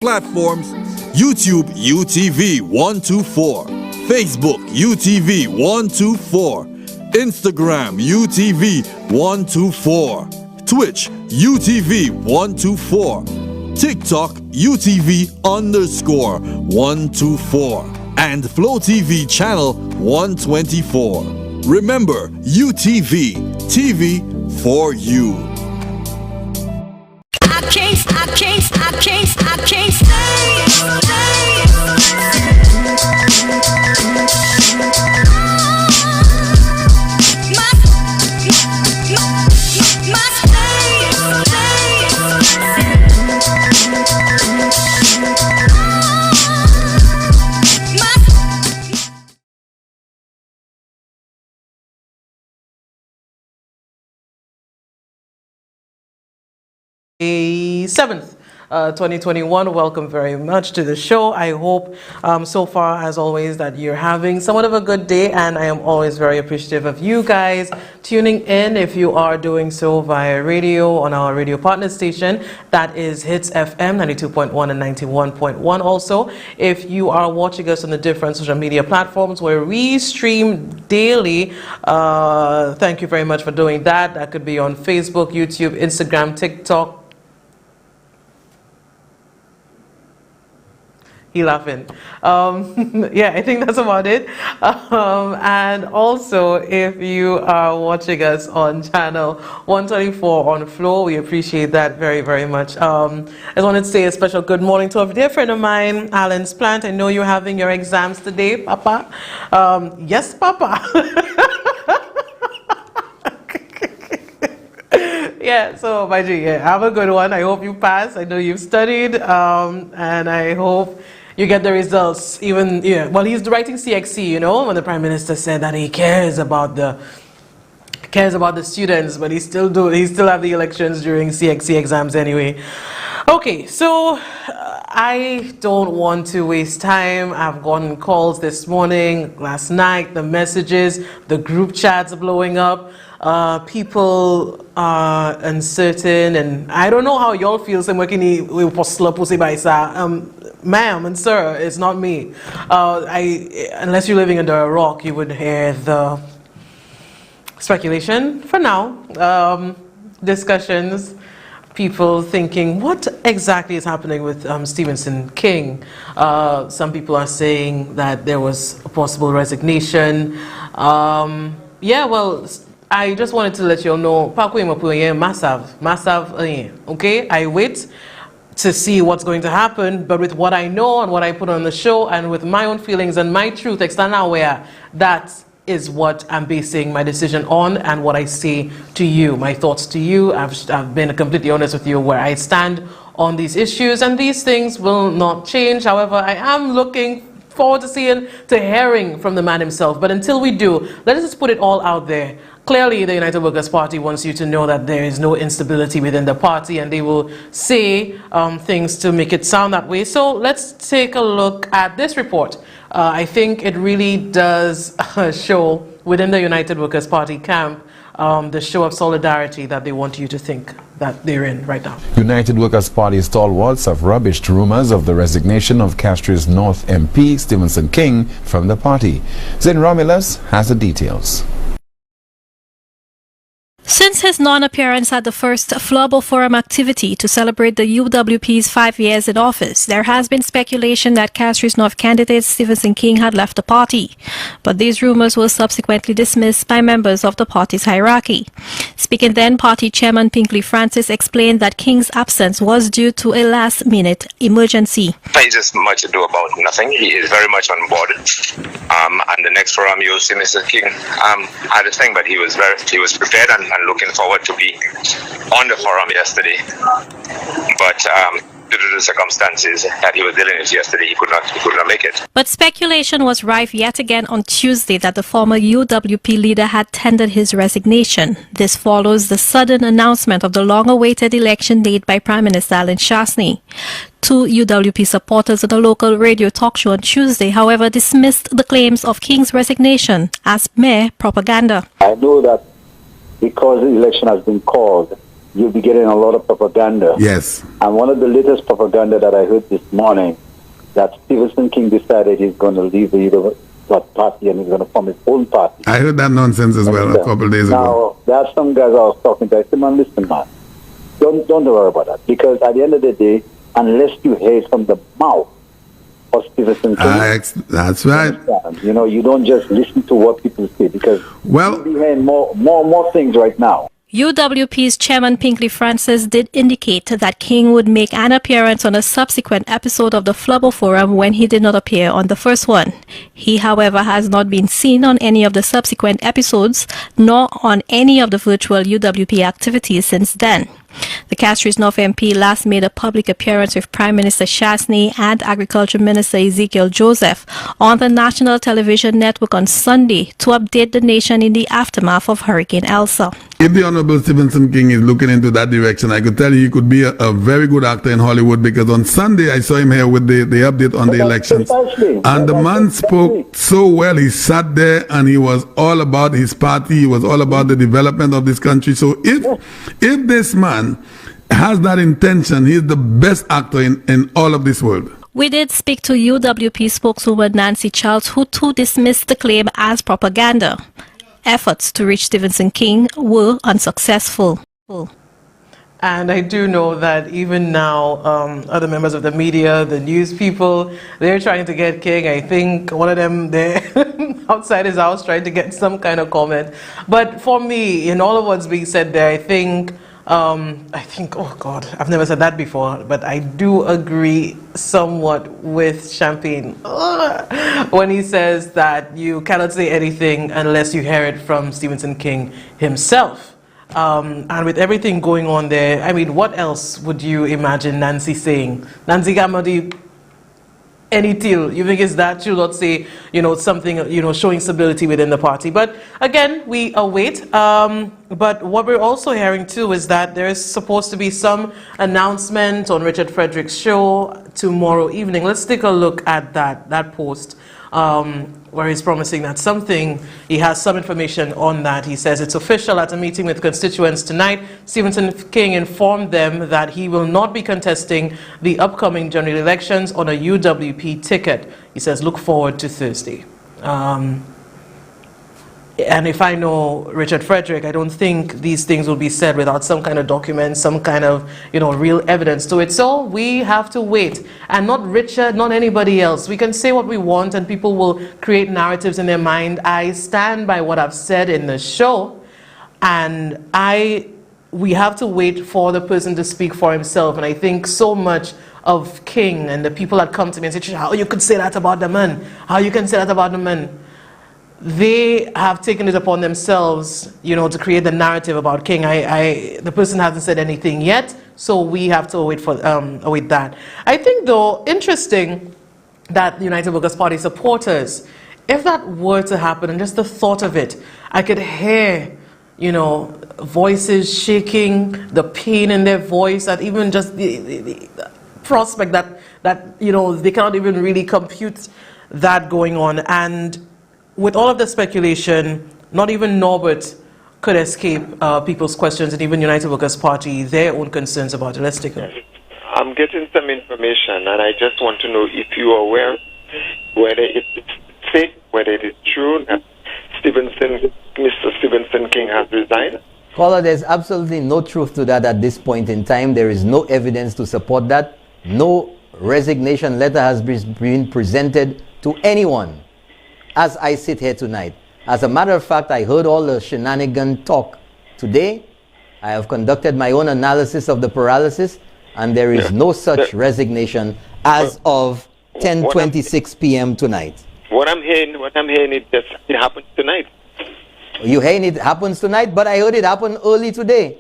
Platforms: YouTube UTV 124, Facebook UTV 124, Instagram UTV 124, Twitch UTV 124, TikTok UTV_124, and Flow TV channel 124. Remember, UTV TV for you. I can't stay. The 7th, 2021. Welcome very much to the show. I hope so far, as always, that you're having somewhat of a good day, and I am always very appreciative of you guys tuning in. If you are doing so via radio on our radio partner station, that is Hits FM 92.1 and 91.1. Also, if you are watching us on the different social media platforms where we stream daily, thank you very much for doing that. That could be on Facebook, YouTube, Instagram, TikTok. He laughing. Yeah, I think that's about it. And also, if you are watching us on channel 124 on Flow, we appreciate that very, very much. I just wanted to say a special good morning to a dear friend of mine, Alan's Plant. I know you're having your exams today, Papa. Yes, Papa. Yeah, so Baji, yeah, have a good one. I hope you pass. I know you've studied, and I hope you get the results. Even, yeah, well, he's writing CXC, you know, when the Prime Minister said that he cares about the students, but he still have the elections during CXC exams anyway. Okay, so I don't want to waste time. I've gotten calls this morning, last night, the messages, the group chats blowing up. People are uncertain, and I don't know how y'all feel. Ma'am and sir, it's not me. Unless you're living under a rock, you would hear the speculation. For now, discussions, people thinking, what exactly is happening with Stephenson King? Some people are saying that there was a possible resignation. Yeah, well, I just wanted to let you all know, massive, okay? I wait to see what's going to happen, but with what I know and what I put on the show and with my own feelings and my truth, external aware, that is what I'm basing my decision on and what I say to you, my thoughts to you. I've been completely honest with you where I stand on these issues, and these things will not change. However, I am looking forward to hearing from the man himself. But until we do, let us just put it all out there. Clearly, the United Workers' Party wants you to know that there is no instability within the party, and they will say things to make it sound that way. So let's take a look at this report. I think it really does show within the United Workers' Party camp the show of solidarity that they want you to think that they're in right now. United Workers' Party stalwarts have rubbished rumors of the resignation of Castries North MP Stephenson King from the party. Zin Romulus has the details. Since his non-appearance at the first Floorball Forum activity to celebrate the UWP's 5 years in office, there has been speculation that Castries North candidate Stephenson King had left the party. But these rumors were subsequently dismissed by members of the party's hierarchy. Speaking then, party chairman Pinkley Francis explained that King's absence was due to a last-minute emergency. It has much to do about nothing. He is very much on board. And the next forum, you'll see Mr. King had a thing, but he was prepared and looking forward to be on the forum yesterday. But due to the circumstances that he was dealing with yesterday, he could not make it. But speculation was rife yet again on Tuesday that the former UWP leader had tendered his resignation. This follows the sudden announcement of the long-awaited election date by Prime Minister Alan Shasney. Two UWP supporters on a local radio talk show on Tuesday, however, dismissed the claims of King's resignation as mere propaganda. I know that because the election has been called, you'll be getting a lot of propaganda. Yes. And one of the latest propaganda that I heard this morning, that Stephen King decided he's going to leave the party and he's going to form his own party. I heard that nonsense as well a couple of days ago. Now, there are some guys I was talking to. I said, man, listen, man, don't worry about that. Because at the end of the day, unless you hear it from the mouth of Stephen King, that's right. You know, you don't just listen to what people say, because you'll be hearing more things right now. UWP's chairman Pinkley Francis did indicate that King would make an appearance on a subsequent episode of the Flubber Forum when he did not appear on the first one. He, however, has not been seen on any of the subsequent episodes, nor on any of the virtual UWP activities since then. The Castries North MP last made a public appearance with Prime Minister Chasney and Agriculture Minister Ezekiel Joseph on the national television network on Sunday to update the nation in the aftermath of Hurricane Elsa. If the Honorable Stephen King is looking into that direction, I could tell you he could be a very good actor in Hollywood, because on Sunday I saw him here with the update on the elections. And the man spoke so well. He sat there and he was all about his party. He was all about the development of this country. So if this man has that intention, he's the best actor in all of this world. We did speak to UWP spokeswoman Nancy Charles, who too dismissed the claim as propaganda. Efforts to reach Stephen King were unsuccessful. And I do know that even now, other members of the media, the news people, they're trying to get King. I think one of them, they're outside his house trying to get some kind of comment. But for me, in all of what's being said there, I think, oh God, I've never said that before, but I do agree somewhat with Champagne when he says that you cannot say anything unless you hear it from Stephen King himself. And with everything going on there, I mean, what else would you imagine Nancy saying? Nancy Gamadi, any deal? You think it's that she'll not say, something, showing stability within the party? But again, we await. But what we're also hearing too is that there is supposed to be some announcement on Richard Frederick's show tomorrow evening. Let's take a look at that post. Where he's promising that he has some information on that. He says it's official. At a meeting with constituents tonight, Stephen King informed them that he will not be contesting the upcoming general elections on a UWP ticket. He says, look forward to Thursday. And if I know Richard Frederick, I don't think these things will be said without some kind of document, some kind of, real evidence to it. So we have to wait. And not Richard, not anybody else. We can say what we want and people will create narratives in their mind. I stand by what I've said in the show. And we have to wait for the person to speak for himself. And I think so much of King and the people that come to me and say, how you could say that about the man? How you can say that about the man? They have taken it upon themselves, to create the narrative about King. The person hasn't said anything yet, so we have to await that. I think, though, interesting that the United Workers' Party supporters, if that were to happen, and just the thought of it, I could hear, voices shaking, the pain in their voice, that even just the prospect that they cannot even really compute that going on. And with all of the speculation, not even Norbert could escape people's questions, and even United Workers' Party, their own concerns about it. Let's take a look. I'm getting some information, and I just want to know if you are aware whether it's fake, whether it is true that Mr. Stephen King has resigned. Caller, there's absolutely no truth to that at this point in time. There is no evidence to support that. No resignation letter has been presented to anyone as I sit here tonight. As a matter of fact, I heard all the shenanigan talk today. I have conducted my own analysis of the paralysis, and there is no such resignation as of 10:26 p.m. tonight. What I'm hearing it happens tonight. You hearing it happens tonight, but I heard it happen early today.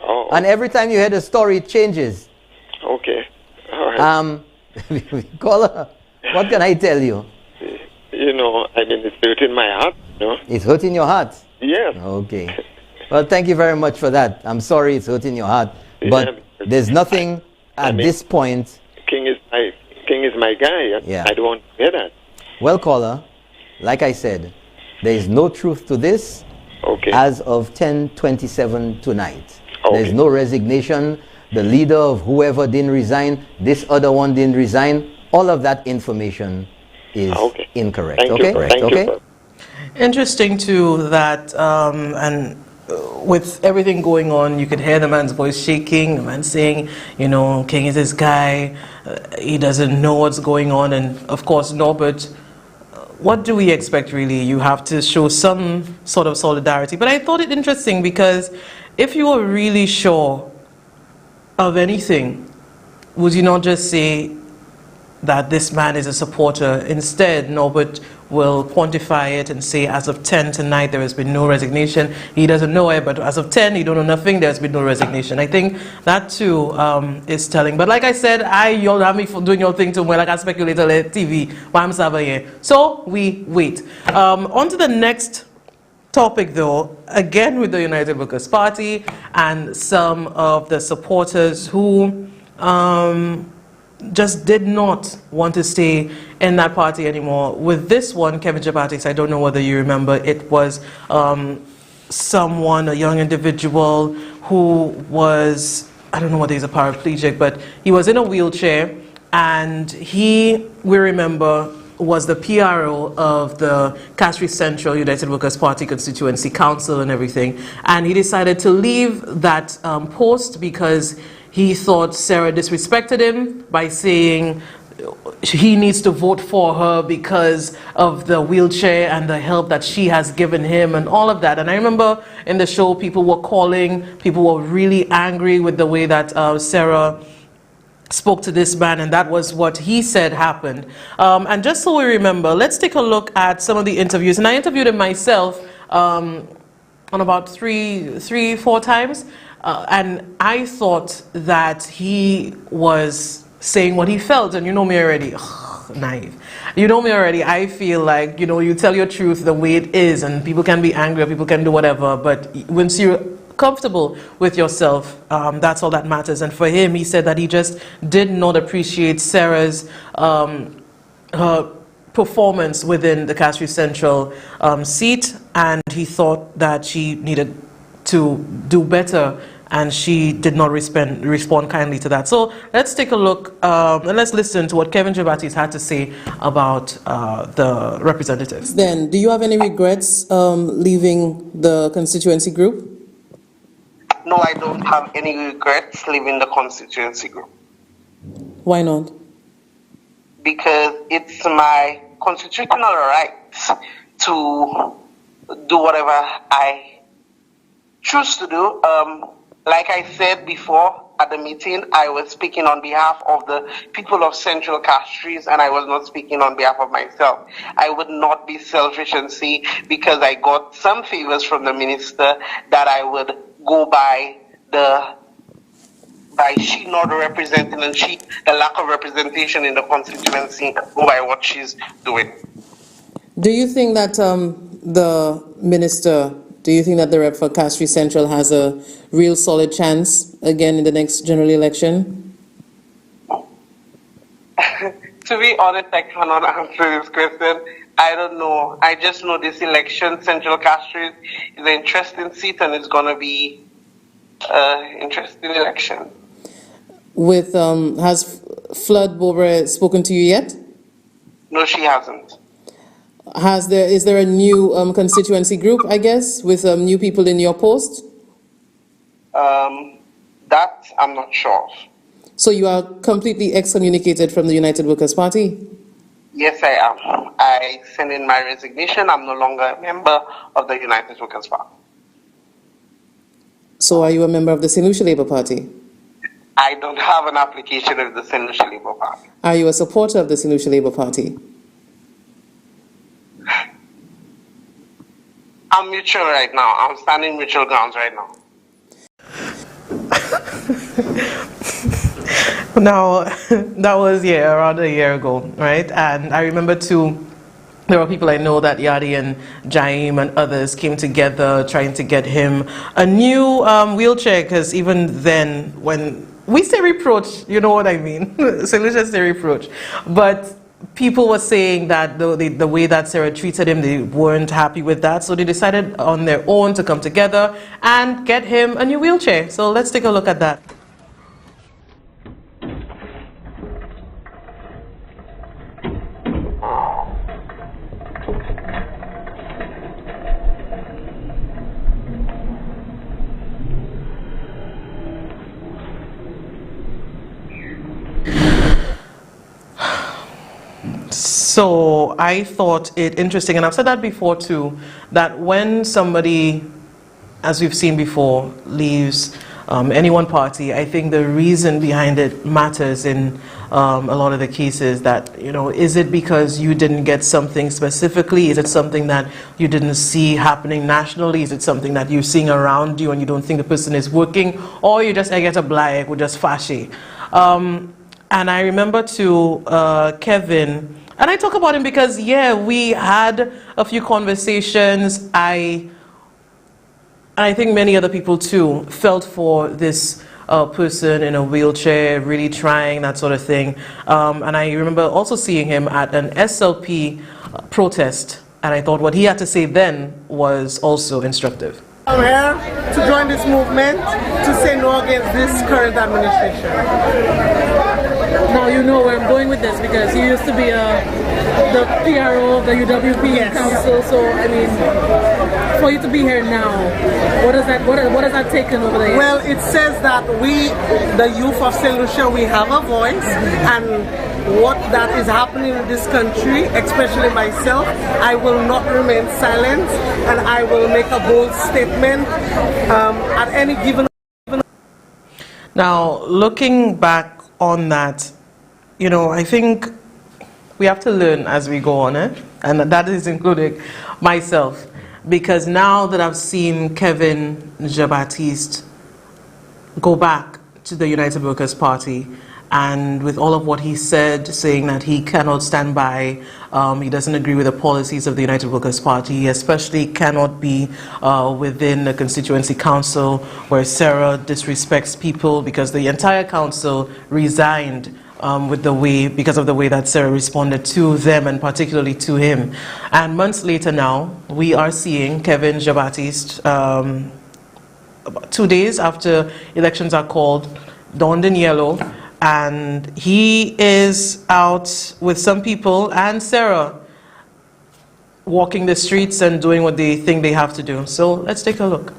Oh. And every time you hear the story, it changes. Okay. All right. Caller, what can I tell you? It's hurting my heart, It's hurting your heart? Yes. Okay. Well, thank you very much for that. I'm sorry it's hurting your heart. But there's nothing at this point. King is my guy. Yeah. I don't want to hear that. Well, caller, like I said, there is no truth to this as of 10:27 tonight. There's no resignation. The leader of whoever didn't resign. This other one didn't resign. All of that information is incorrect. Thank you. Interesting too that and with everything going on, you could hear the man's voice shaking, the man saying, you know, King is this guy, he doesn't know what's going on. And of course, Norbert, what do we expect really? You have to show some sort of solidarity. But I thought it interesting because if you were really sure of anything, would you not just say that this man is a supporter? Instead, Norbert will quantify it and say, as of 10 tonight, there has been no resignation. He doesn't know it, but as of 10, you don't know nothing, there's been no resignation. I think that too is telling. But like I said, y'all have me for doing your thing too, well, like I speculate on TV, why I'm serving here. So we wait. On to the next topic though, again with the United Workers' Party and some of the supporters who just did not want to stay in that party anymore. With this one, Kevin Jabatis, I don't know whether you remember, it was someone, a young individual who was, I don't know whether he's a paraplegic, but he was in a wheelchair, and he, we remember, was the PRO of the Castries Central United Workers' Party Constituency Council and everything. And he decided to leave that post because he thought Sarah disrespected him by saying he needs to vote for her because of the wheelchair and the help that she has given him and all of that. And I remember in the show, people were calling, people were really angry with the way that Sarah spoke to this man, and that was what he said happened. And just so we remember, let's take a look at some of the interviews. And I interviewed him myself on about three, 4 times. And I thought that he was saying what he felt, and you know me already, naive. You know me already, I feel like, you know, you tell your truth the way it is, and people can be angry, people can do whatever, but once you're comfortable with yourself, that's all that matters. And for him, he said that he just did not appreciate Sarah's her performance within the Castries Central seat, and he thought that she needed to do better, and she did not respond kindly to that. So let's take a look and let's listen to what Kevin Jabatis had to say about the representatives. Then, do you have any regrets leaving the constituency group? No, I don't have any regrets leaving the constituency group. Why not? Because it's my constitutional right to do whatever I choose to do. Like I said before at the meeting, I was speaking on behalf of the people of Central Castries, and I was not speaking on behalf of myself. I would not be selfish and say because I got some favors from the minister that I would go by she not representing and the lack of representation in the constituency, go by what she's doing. Do you think that the minister, do you think that the rep for Castries Central has a real solid chance again in the next general election? To be honest, I cannot answer this question. I don't know. I just know this election, Central Castries, is an interesting seat, and it's going to be an interesting election. With has Flood Bobre spoken to you yet? No, she hasn't. Is there a new constituency group, I guess, with new people in your post? That I'm not sure. So you are completely excommunicated from the United Workers' Party? Yes, I am. I sent in my resignation. I'm no longer a member of the United Workers' Party. So are you a member of the St. Lucia Labour Party? I don't have an application of the St. Lucia Labour Party. Are you a supporter of the St. Lucia Labour Party? I'm neutral right now. I'm standing neutral grounds right now. Now, that was around a year ago, right? And I remember too, there were people I know that Yadi and Jaim and others came together trying to get him a new wheelchair, because even then, when we say reproach, you know what I mean, solutions say reproach, but people were saying that the way that Sarah treated him, they weren't happy with that. So they decided on their own to come together and get him a new wheelchair. So let's take a look at that. So I thought it interesting, and I've said that before too, that when somebody, as we've seen before, leaves any one party, I think the reason behind it matters in a lot of the cases. That, you know, is it because you didn't get something specifically? Is it something that you didn't see happening nationally? Is it something that you're seeing around you and you don't think the person is working? Or you just, I get a blight, or just fashy. And I remember to Kevin, and I talk about him because, yeah, we had a few conversations. I think many other people too felt for this person in a wheelchair, really trying, that sort of thing. And I remember also seeing him at an SLP protest, and I thought what he had to say then was also instructive. I'm here to join this movement to say no against this current administration. Now you know where I'm going with this, because you used to be the PRO of the UWP Council. So I mean, for you to be here now, what has that taken over the years? Well, it says that we, the youth of St. Lucia, we have a voice, and what that is happening in this country, especially myself, I will not remain silent, and I will make a bold statement at any given. Now, looking back on that, you know, I think we have to learn as we go on, and that is including myself, because now that I've seen Kevin Jean-Baptiste go back to the United Workers' Party, and with all of what he said, saying that he cannot stand by, he doesn't agree with the policies of the United Workers' Party, he especially cannot be within the constituency council where Sarah disrespects people, because the entire council resigned because of the way that Sarah responded to them, and particularly to him. And months later now, we are seeing Kevin Jean-Baptiste, about 2 days after elections are called, donned in yellow, and he is out with some people and Sarah walking the streets and doing what they think they have to do. So let's take a look.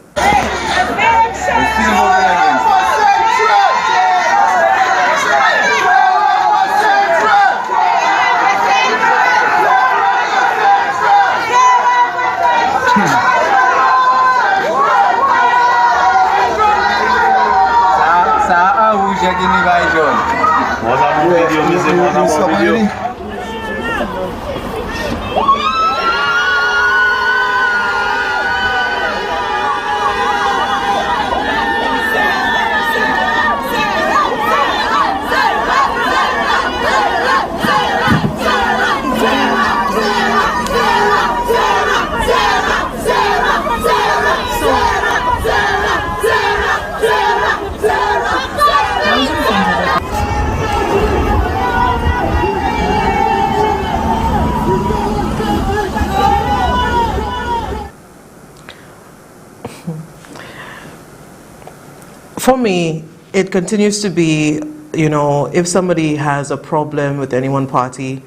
For me, it continues to be, you know, if somebody has a problem with any one party,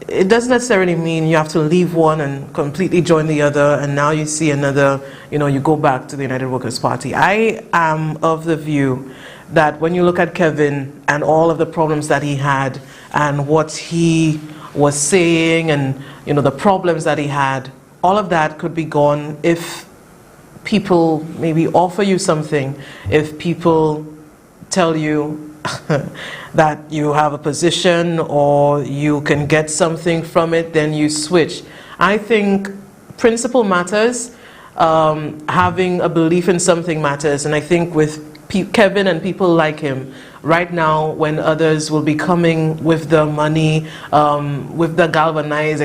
it doesn't necessarily mean you have to leave one and completely join the other, and now you see another, you know, you go back to the United Workers' Party. I am of the view that when you look at Kevin and all of the problems that he had and what he was saying and, you know, the problems that he had, all of that could be gone if people maybe offer you something, if people tell you that you have a position or you can get something from it, then you switch. I think principle matters, having a belief in something matters, and I think with Kevin and people like him, right now when others will be coming with the money, with the galvanized,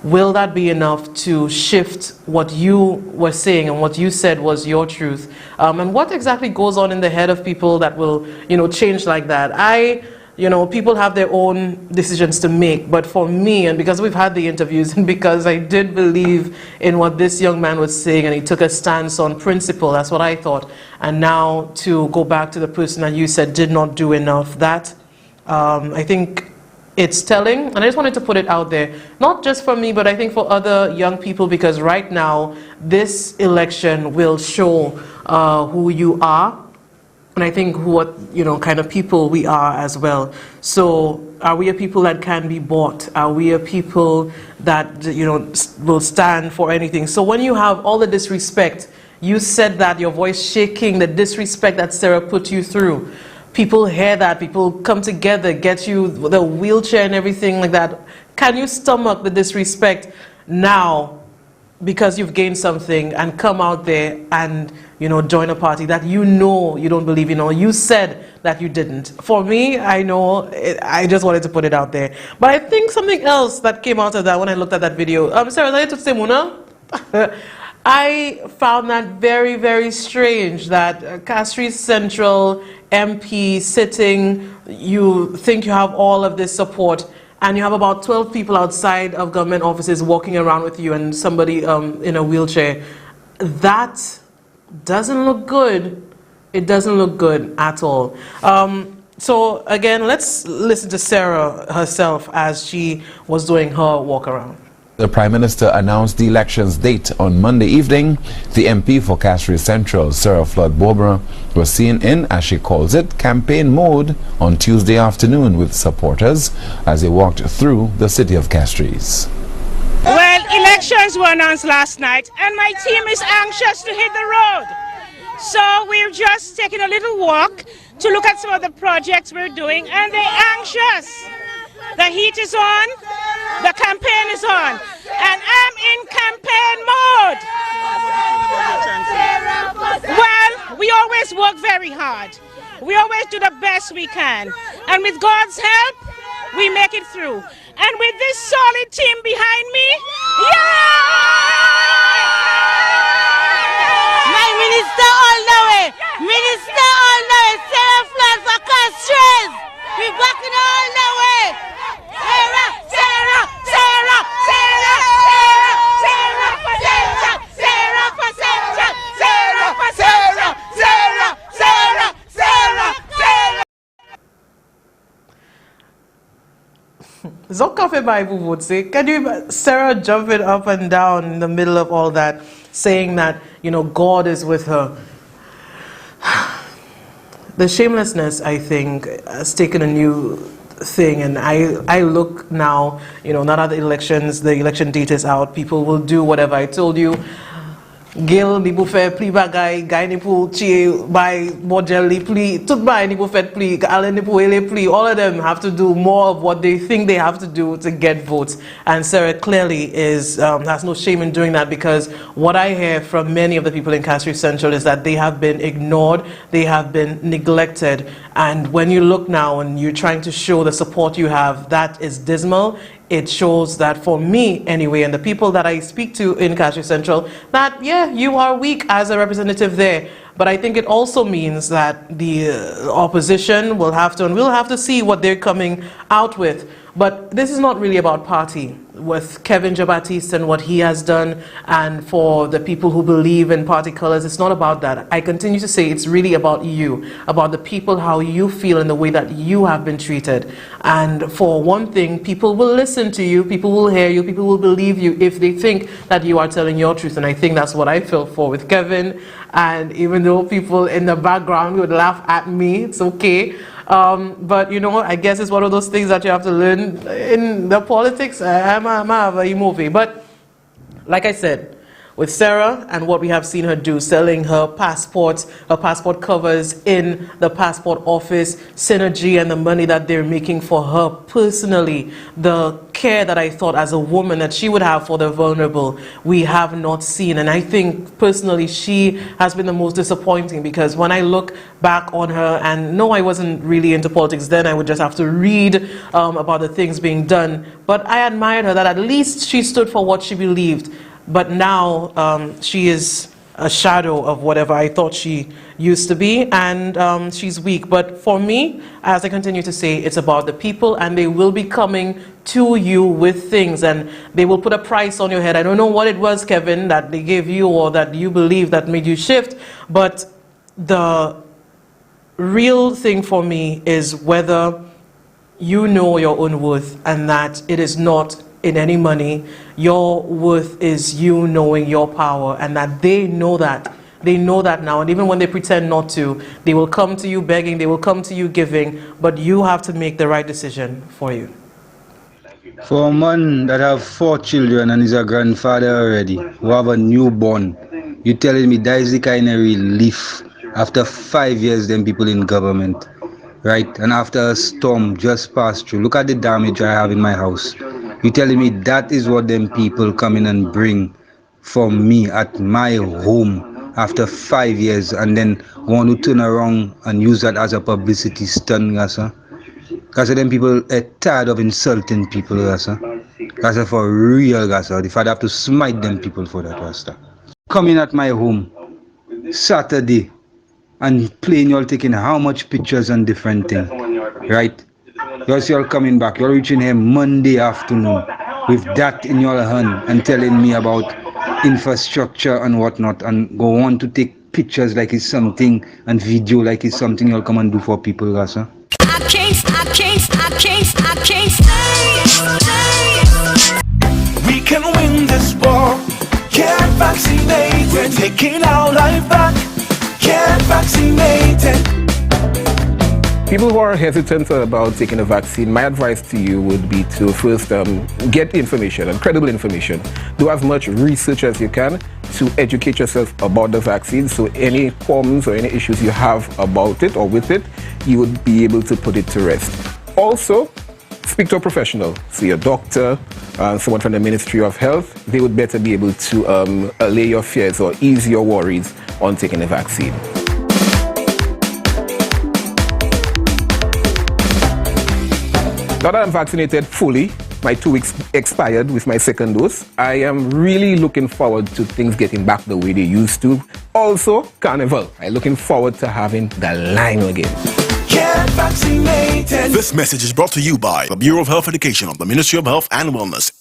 will that be enough to shift what you were saying and what you said was your truth? And what exactly goes on in the head of people that will, you know, change like that? I you know, people have their own decisions to make. But for me, and because we've had the interviews, and because I did believe in what this young man was saying, and he took a stance on principle, that's what I thought. And now to go back to the person that you said did not do enough, that I think it's telling. And I just wanted to put it out there, not just for me, but I think for other young people, because right now, this election will show who you are. And I think what, you know, kind of people we are as well. So are we a people that can be bought? Are we a people that, you know, will stand for anything? So when you have all the disrespect, you said that, your voice shaking, the disrespect that Sarah put you through. People hear that, people come together, get you the wheelchair and everything like that. Can you stomach the disrespect now because you've gained something and come out there and, you know, join a party that you know you don't believe in, or you said that you didn't? For me, I know, I just wanted to put it out there. But I think something else that came out of that when I looked at that video, Sarah, I found that very, very strange that Castries Central MP sitting, you think you have all of this support, and you have about 12 people outside of government offices walking around with you and somebody in a wheelchair. That doesn't look good. It doesn't look good at all. So again, let's listen to Sarah herself as she was doing her walk around. The Prime Minister announced the election's date on Monday evening. The MP for Castries Central, Sarah Flood-Bobra, was seen in, as she calls it, campaign mode on Tuesday afternoon with supporters as they walked through the city of Castries. Well, elections were announced last night and my team is anxious to hit the road. So we're just taking a little walk to look at some of the projects we're doing, and they're anxious. The heat is on, the campaign is on, and I'm in campaign mode. Well, we always work very hard. We always do the best we can. And with God's help, we make it through. And with this solid team behind me, my minister all the way, minister all the way, Sarah Flood for Castries. We backing all the way. Sarah, Sarah, Sarah, Sarah, Sarah, Sarah for Sarah, Sarah for Sarah, Sarah for Sarah, Sarah, Sarah, Sarah, Sarah. Zokafe Bible would say, can you, Sarah jumping up and down in the middle of all that, saying that, you know, God is with her. The shamelessness, I think, has taken a new thing, and I look now, you know, now that the election date is out, people will do whatever. I told you, Gil ni pou fè pli bagay, guy ni pou chie by model li pli, tout bay ni pou fè pli, Allen ni pou ele pli. All of them have to do more of what they think they have to do to get votes. And Sarah clearly is has no shame in doing that, because what I hear from many of the people in Castries Central is that they have been ignored, they have been neglected. And when you look now and you're trying to show the support you have, that is dismal. It shows that, for me anyway, and the people that I speak to in Castries Central, that, yeah, you are weak as a representative there. But I think it also means that the opposition will have to, and we'll have to see what they're coming out with. But this is not really about party. With Kevin Jabatiste and what he has done, and for the people who believe in party colors, it's not about that. I continue to say it's really about you, about the people, how you feel in the way that you have been treated. And for one thing, people will listen to you, people will hear you, people will believe you if they think that you are telling your truth. And I think that's what I feel for with Kevin. And even though people in the background would laugh at me, it's okay. But you know, I guess it's one of those things that you have to learn in the politics. I'm a movie. But like I said, with Sarah and what we have seen her do, selling her passport covers in the passport office, Synergy, and the money that they're making for her personally, the care that I thought as a woman that she would have for the vulnerable, we have not seen. And I think personally she has been the most disappointing, because when I look back on her, and no, I wasn't really into politics then, I would just have to read about the things being done, but I admired her that at least she stood for what she believed. But now she is a shadow of whatever I thought she used to be, and she's weak. But for me, as I continue to say, it's about the people, and they will be coming to you with things, and they will put a price on your head. I don't know what it was, Kevin, that they gave you or that you believe that made you shift, but the real thing for me is whether you know your own worth, and that it is not in any money. Your worth is you knowing your power, and that they know that. They know that now, and even when they pretend not to, they will come to you begging, they will come to you giving, but you have to make the right decision for you. For a man that have 4 children and is a grandfather already, who have a newborn, you telling me that is the kind of relief after 5 years them people in government, right? And after a storm just passed through, look at the damage I have in my house. You telling me that is what them people come in and bring for me at my home after 5 years, and then want to turn around and use that as a publicity stunt, Gasa? Because them people are tired of insulting people, Gasa. Gasa, for real, Gasa. If I'd have to smite them people for that, Rasta. Come in at my home Saturday and playing, y'all taking how much pictures and different things, right? You're coming back, you're reaching here Monday afternoon with that in your hand and telling me about infrastructure and whatnot, and go on to take pictures like it's something and video like it's something you'll come and do for people, Gasa. I can't stay. We can win this war. Get vaccinated. We're taking our life back. Get vaccinated. People who are hesitant about taking a vaccine, my advice to you would be to first get information, and credible information. Do as much research as you can to educate yourself about the vaccine, so any problems or any issues you have about it or with it, you would be able to put it to rest. Also, speak to a professional, see a doctor, someone from the Ministry of Health. They would better be able to allay your fears or ease your worries on taking a vaccine. Now that I'm vaccinated fully, my 2 weeks expired with my second dose, I am really looking forward to things getting back the way they used to. Also, Carnival. I'm looking forward to having the line again. Get vaccinated. This message is brought to you by the Bureau of Health Education of the Ministry of Health and Wellness.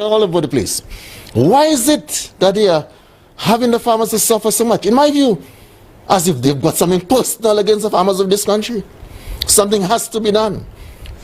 All over the place. Why is it that they are having the farmers to suffer so much? In my view, as if they've got something personal against the farmers of this country. Something has to be done.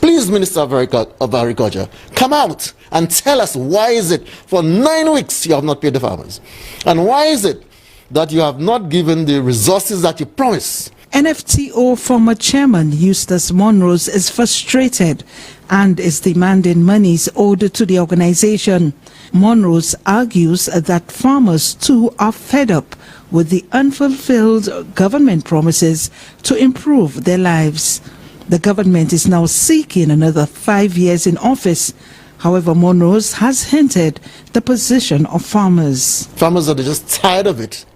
Please, Minister of Agriculture, come out and tell us why is it for 9 weeks you have not paid the farmers? And why is it that you have not given the resources that you promised? NFTO former chairman Eustace Monrose is frustrated and is demanding monies owed to the organization. Monrose argues that farmers too are fed up with the unfulfilled government promises to improve their lives. The government is now seeking another 5 years in office. However, Monrose has hinted the position of farmers. Farmers are just tired of it,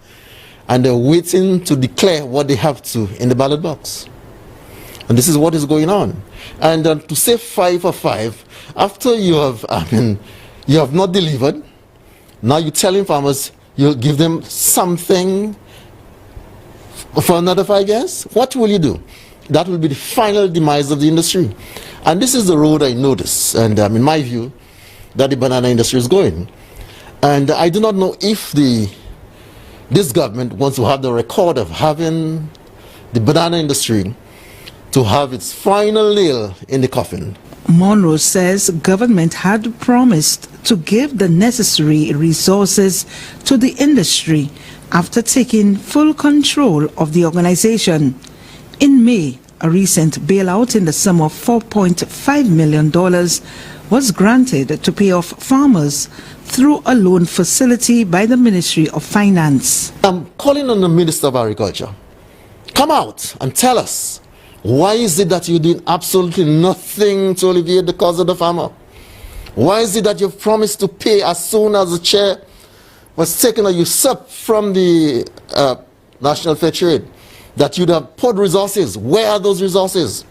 and they're waiting to declare what they have to in the ballot box. And this is what is going on. And to say 5 for 5, after you have, you have not delivered, now you're telling farmers you'll give them something for another 5 years? What will you do? That will be the final demise of the industry. And this is the road I notice, and in my view, that the banana industry is going. And I do not know if the this government wants to have the record of having the banana industry to have its final nail in the coffin. Monroe says government had promised to give the necessary resources to the industry after taking full control of the organization. In May, a recent bailout in the sum of $4.5 million was granted to pay off farmers through a loan facility by the Ministry of Finance. I'm calling on the Minister of Agriculture. Come out and tell us, why is it that you did absolutely nothing to alleviate the cause of the farmer? Why is it that you've promised to pay as soon as the chair was taken or usurped from the National Fair Trade? That you'd have put resources. Where are those resources?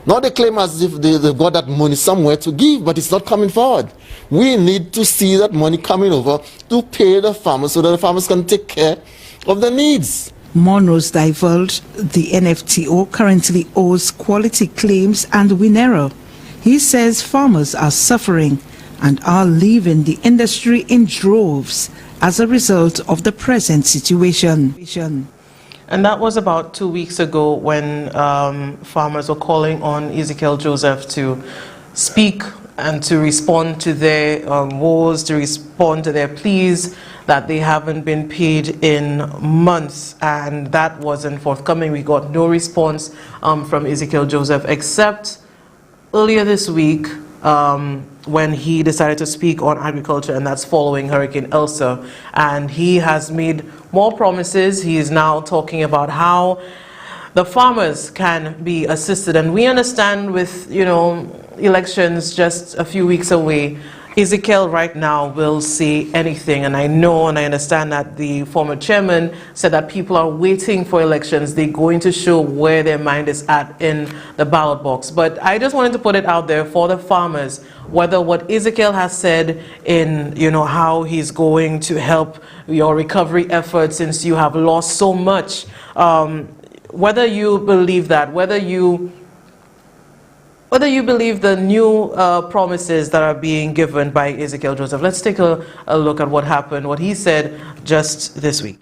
Now they claim as if they've got that money somewhere to give, but it's not coming forward. We need to see that money coming over to pay the farmers so that the farmers can take care of their needs. Monroe's divulged the NFTO currently owes quality claims and Winero. He says farmers are suffering and are leaving the industry in droves as a result of the present situation. And that was about 2 weeks ago when farmers were calling on Ezekiel Joseph to speak and to respond to their woes, to respond to their pleas that they haven't been paid in months, and that wasn't forthcoming. We got no response from Ezekiel Joseph, except earlier this week when he decided to speak on agriculture, and that's following Hurricane Elsa. And he has made more promises. He is now talking about how the farmers can be assisted. And we understand with, elections just a few weeks away, Ezekiel right now will say anything. And I know and I understand that the former chairman said that people are waiting for elections. They're going to show where their mind is at in the ballot box. But I just wanted to put it out there for the farmers, whether what Ezekiel has said in, how he's going to help your recovery efforts since you have lost so much, whether you believe that, whether you believe the new promises that are being given by Ezekiel Joseph. Let's take a look at what happened, what he said just this week.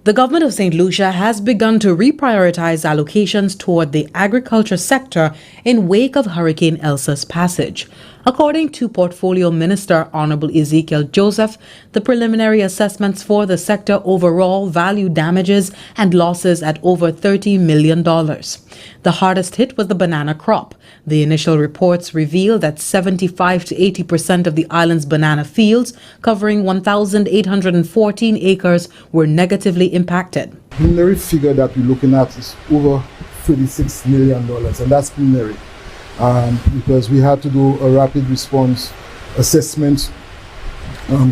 The government of St. Lucia has begun to reprioritize allocations toward the agriculture sector in wake of Hurricane Elsa's passage. According to Portfolio Minister Honorable Ezekiel Joseph, the preliminary assessments for the sector overall value damages and losses at over $30 million. The hardest hit was the banana crop. The initial reports reveal that 75 to 80% of the island's banana fields, covering 1,814 acres, were negatively impacted. The preliminary figure that we're looking at is over $36 million, and that's preliminary. Because we had to do a rapid response assessment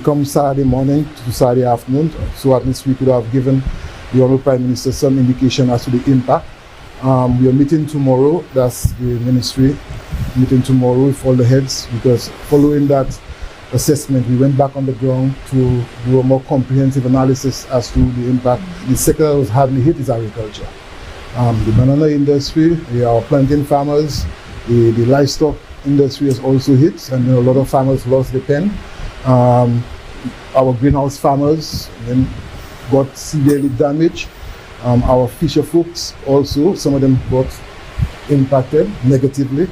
come Saturday morning to Saturday afternoon, so at least we could have given the Honourable Prime Minister some indication as to the impact. We are meeting tomorrow, that's the ministry, meeting tomorrow with all the heads, because following that assessment we went back on the ground to do a more comprehensive analysis as to the impact. The sector that was hardly hit is agriculture. The banana industry, our plantain farmers, the livestock industry has also hit, and a lot of farmers lost their pen. Our greenhouse farmers got severely damaged. Our fisher folks also, some of them got impacted negatively.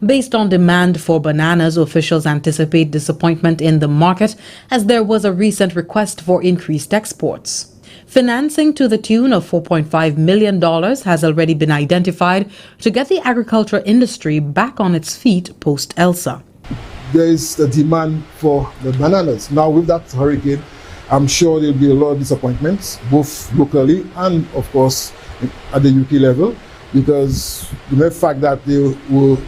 Based on demand for bananas, officials anticipate disappointment in the market as there was a recent request for increased exports. Financing to the tune of $4.5 million has already been identified to get the agriculture industry back on its feet post-Elsa. There is a demand for the bananas. Now with that hurricane, I'm sure there will be a lot of disappointments, both locally and of course at the UK level, because the mere fact that there were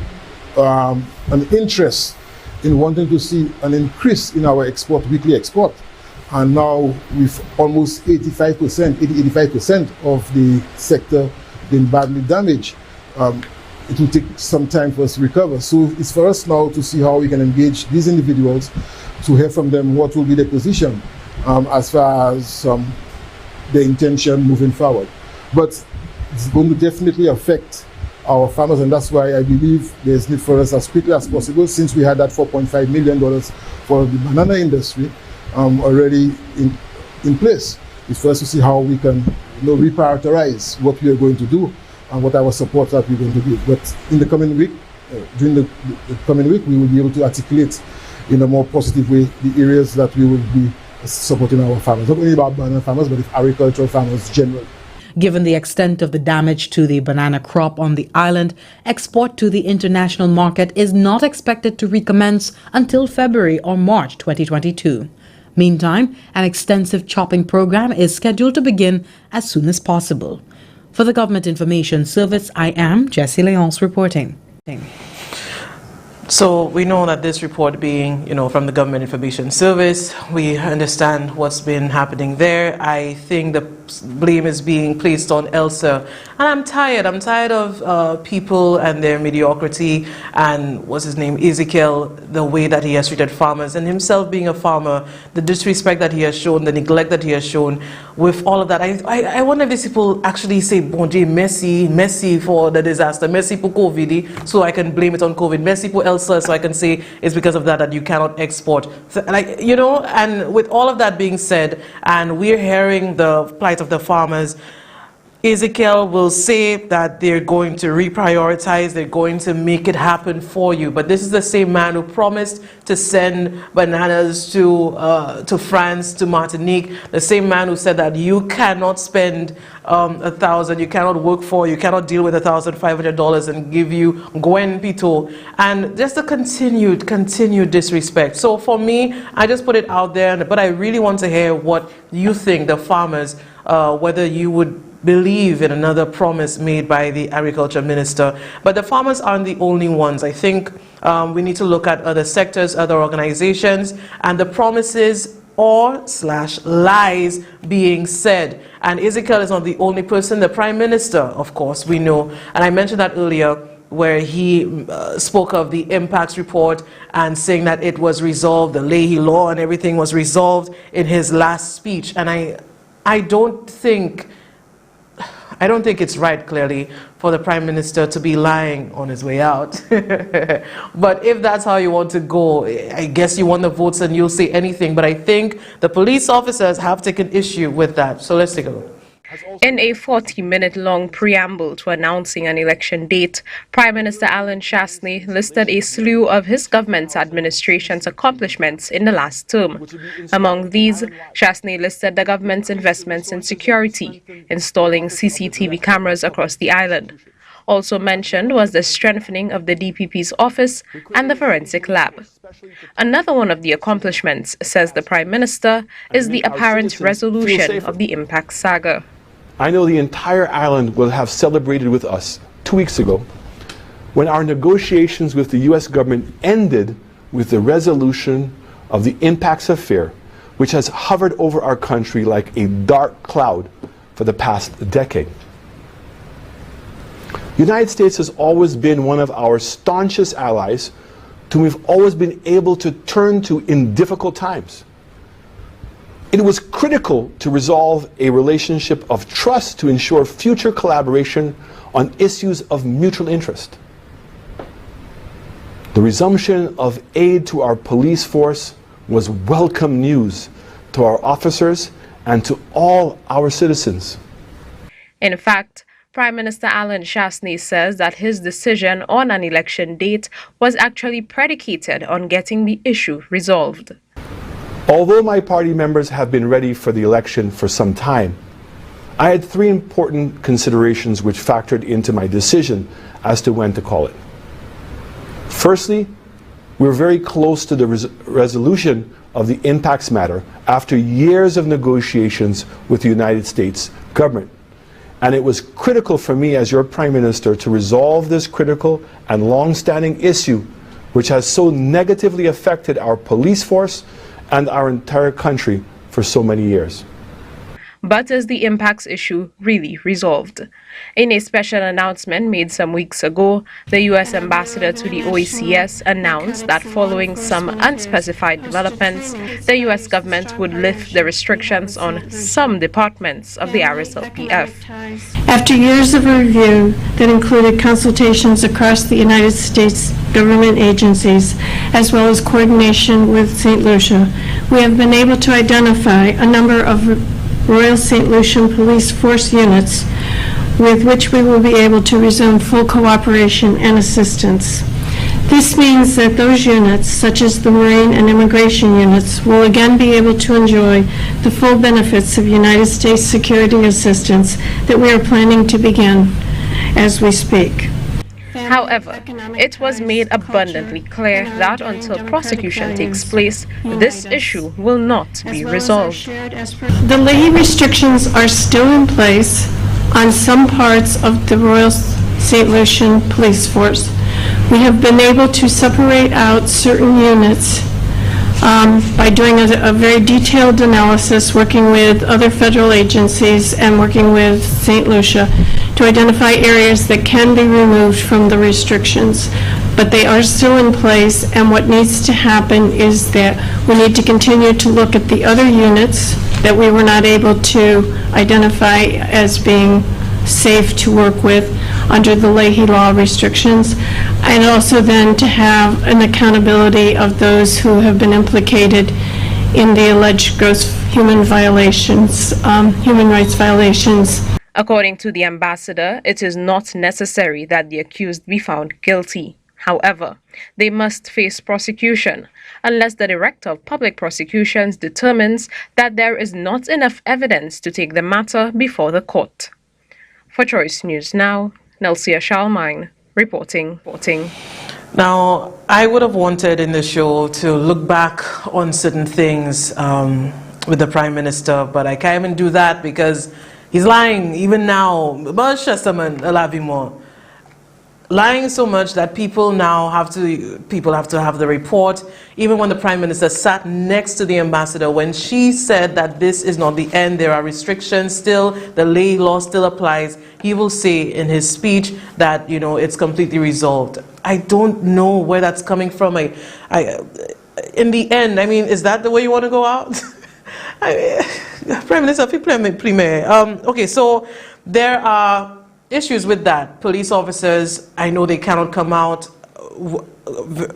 an interest in wanting to see an increase in our weekly export. And now with almost 85% of the sector being badly damaged, it will take some time for us to recover. So it's for us now to see how we can engage these individuals, to hear from them what will be their position as far as the intention moving forward. But it's going to definitely affect our farmers, and that's why I believe there's need for us as quickly as possible, since we had that $4.5 million for the banana industry already in place. It's for us to see how we can reprioritize what we are going to do and what our support that we're going to give. But in the coming week, during the coming week, we will be able to articulate in a more positive way the areas that we will be supporting our farmers, not only about banana farmers, but agricultural farmers generally. Given the extent of the damage to the banana crop on the island, export to the international market is not expected to recommence until February or March 2022. Meantime, an extensive chopping program is scheduled to begin as soon as possible. For the Government Information Service, I am Jessie Leonce reporting. So we know that this report being, from the Government Information Service, we understand what's been happening there. I think the blame is being placed on ELSA. And I'm tired of people and their mediocrity and, what's his name, Ezekiel, the way that he has treated farmers, and himself being a farmer, the disrespect that he has shown, the neglect that he has shown. With all of that, I wonder if these people actually say, bon Dieu, merci for the disaster, merci pour COVID, so I can blame it on COVID, merci pour ELSA, so I can say it's because of that you cannot export. So, and with all of that being said, and we're hearing the plight of the farmers, Ezekiel will say that they're going to reprioritize, they're going to make it happen for you. But this is the same man who promised to send bananas to France, to Martinique. The same man who said that you cannot spend $1,000, you cannot work for, you cannot deal with $1,500 and give you Gwen Pito. And just a continued disrespect. So for me, I just put it out there, but I really want to hear what you think, the farmers, whether you would believe in another promise made by the agriculture minister. But the farmers aren't the only ones. I think we need to look at other sectors, other organizations, and the promises /lies being said. And Ezekiel is not the only person. The Prime Minister, of course, we know, and I mentioned that earlier, where he spoke of the impacts report and saying that it was resolved, the Leahy law and everything was resolved in his last speech. And I don't think it's right, clearly, for the Prime Minister to be lying on his way out. But if that's how you want to go, I guess you want the votes and you'll say anything. But I think the police officers have taken issue with that. So let's take a look. In a 40-minute-long preamble to announcing an election date, Prime Minister Alan Shastney listed a slew of his government's administration's accomplishments in the last term. Among these, Shastney listed the government's investments in security, installing CCTV cameras across the island. Also mentioned was the strengthening of the DPP's office and the forensic lab. Another one of the accomplishments, says the Prime Minister, is the apparent resolution of the impact saga. I know the entire island will have celebrated with us 2 weeks ago when our negotiations with the U.S. government ended with the resolution of the impacts affair, which has hovered over our country like a dark cloud for the past decade. The United States has always been one of our staunchest allies, whom we've always been able to turn to in difficult times. It was critical to resolve a relationship of trust to ensure future collaboration on issues of mutual interest. The resumption of aid to our police force was welcome news to our officers and to all our citizens. In fact, Prime Minister Alan Shastney says that his decision on an election date was actually predicated on getting the issue resolved. Although my party members have been ready for the election for some time, I had three important considerations which factored into my decision as to when to call it. Firstly, we're very close to the resolution of the impacts matter after years of negotiations with the United States government. And it was critical for me as your Prime Minister to resolve this critical and long-standing issue which has so negatively affected our police force and our entire country for so many years. But is the impacts issue really resolved? In a special announcement made some weeks ago, the U.S. ambassador to the OECS announced that following some unspecified developments, the U.S. government would lift the restrictions on some departments of the RSLPF. After years of review that included consultations across the United States government agencies, as well as coordination with St. Lucia, we have been able to identify a number of Royal St. Lucian Police Force units with which we will be able to resume full cooperation and assistance. This means that those units, such as the Marine and Immigration units, will again be able to enjoy the full benefits of United States security assistance that we are planning to begin as we speak. However, it was made abundantly clear that until prosecution takes place, this issue will not be resolved. The Leahy restrictions are still in place on some parts of the Royal St. Lucian Police Force. We have been able to separate out certain units by doing a very detailed analysis, working with other federal agencies and working with St. Lucia to identify areas that can be removed from the restrictions. But they are still in place, and what needs to happen is that we need to continue to look at the other units that we were not able to identify as being safe to work with under the Leahy law restrictions, and also then to have an accountability of those who have been implicated in the alleged gross human rights violations. According to the ambassador, it is not necessary that the accused be found guilty. However, they must face prosecution unless the Director of Public Prosecutions determines that there is not enough evidence to take the matter before the court. For Choice News Now, Nelsia Shalmine reporting. Now, I would have wanted in the show to look back on certain things with the Prime Minister, but I can't even do that because he's lying even now. Lying so much that people now have to have the report. Even when the Prime Minister sat next to the ambassador, when she said that this is not the end, there are restrictions still, the Leahy law still applies, he will say in his speech that, you know, it's completely resolved. I don't know where that's coming from. In the end, I mean, is that the way you want to go out? Prime Minister, okay, so there are issues with that. Police officers, I know they cannot come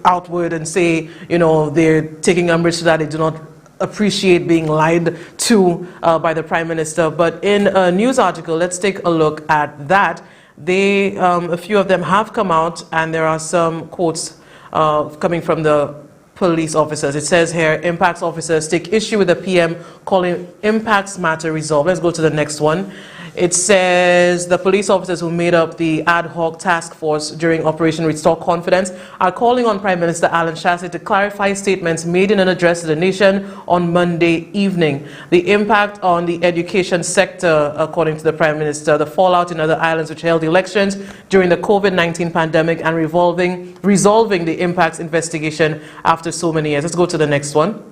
outward and say, you know, they're taking umbrage to that. They do not appreciate being lied to by the Prime Minister. But in a news article, let's take a look at that. A few of them have come out, and there are some quotes coming from the police officers. It says here, impacts officers take issue with the PM calling impacts matter resolved. Let's go to the next one. It says the police officers who made up the ad hoc task force during Operation Restore Confidence are calling on Prime Minister Alan Shasley to clarify statements made in an address to the nation on Monday evening. The impact on the education sector, according to the Prime Minister, the fallout in other islands which held elections during the COVID-19 pandemic, and resolving the impacts investigation after so many years. Let's go to the next one.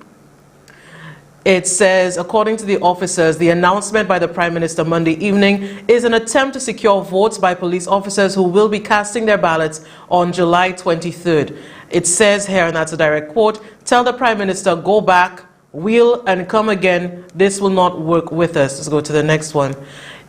It says, according to the officers, the announcement by the Prime Minister Monday evening is an attempt to secure votes by police officers who will be casting their ballots on July 23rd. It says here, and that's a direct quote, "Tell the Prime Minister, go back, wheel and come again. This will not work with us." Let's go to the next one.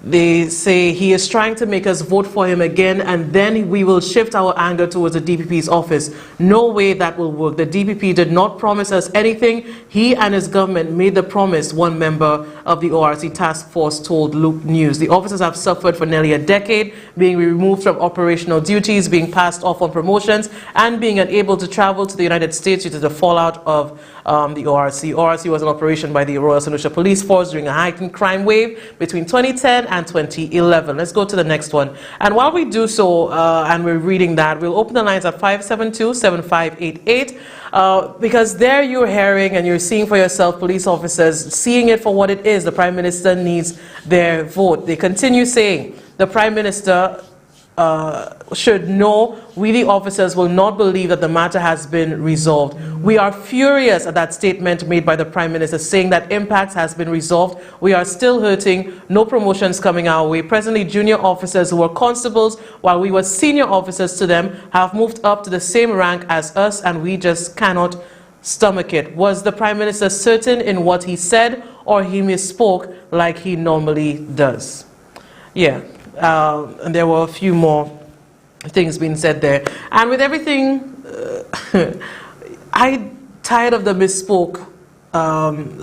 They say he is trying to make us vote for him again, and then we will shift our anger towards the DPP's office. No way that will work. The DPP did not promise us anything. He and his government made the promise, one member of the ORC task force told Loop News. The officers have suffered for nearly a decade, being removed from operational duties, being passed off on promotions, and being unable to travel to the United States due to the fallout of the ORC. ORC was an operation by the Royal St. Lucia Police Force during a heightened crime wave between 2010 and 2011. Let's go to the next one. And while we do so, and we're reading that, we'll open the lines at 572-7588, because there you're hearing and you're seeing for yourself police officers seeing it for what it is. The Prime Minister needs their vote. They continue saying the Prime Minister should know we, the officers, will not believe that the matter has been resolved. We are furious at that statement made by the Prime Minister saying that impacts has been resolved. We are still hurting, no promotions coming our way. Presently, junior officers who were constables while we were senior officers to them have moved up to the same rank as us, and we just cannot stomach it. Was the Prime Minister certain in what he said, or he misspoke like he normally does? Yeah. And there were a few more things being said there. And with everything, I'm tired of the misspoke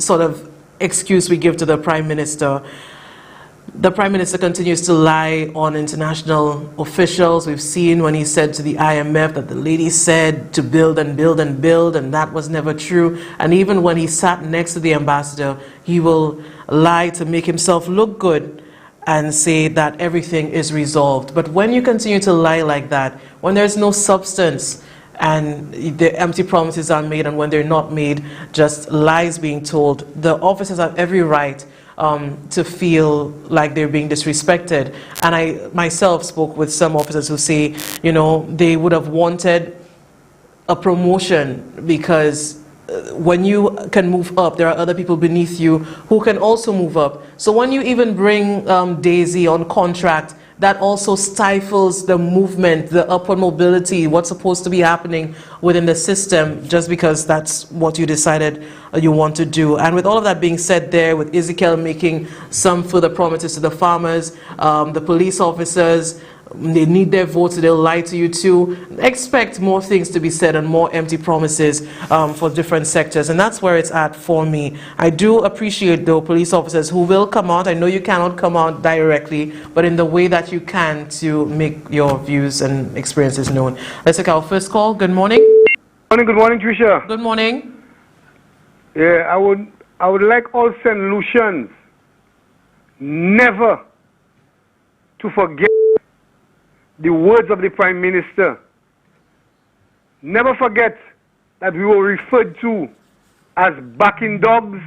sort of excuse we give to the Prime Minister. The Prime Minister continues to lie on international officials. We've seen when he said to the IMF that the lady said to build and build and build, and that was never true. And even when he sat next to the ambassador, he will lie to make himself look good and say that everything is resolved. But when you continue to lie like that, when there's no substance and the empty promises are made, and when they're not made, just lies being told, the officers have every right to feel like they're being disrespected. And I myself spoke with some officers who say, you know, they would have wanted a promotion because when you can move up, there are other people beneath you who can also move up. So when you even bring Daisy on contract, that also stifles the movement, the upward mobility, what's supposed to be happening within the system, just because that's what you decided you want to do. And with all of that being said there, with Ezekiel making some further promises to the farmers, the police officers, they need their votes, they'll lie to you too. Expect more things to be said and more empty promises for different sectors, and that's where it's at for me. I do appreciate the police officers who will come out. I know you cannot come out directly, but in the way that you can to make your views and experiences known. Let's take our first call. Good morning. Good morning, Trisha. Good morning. Yeah, I would like all St. Lucians never to forget the words of the Prime Minister. Never forget that we were referred to as backing dogs,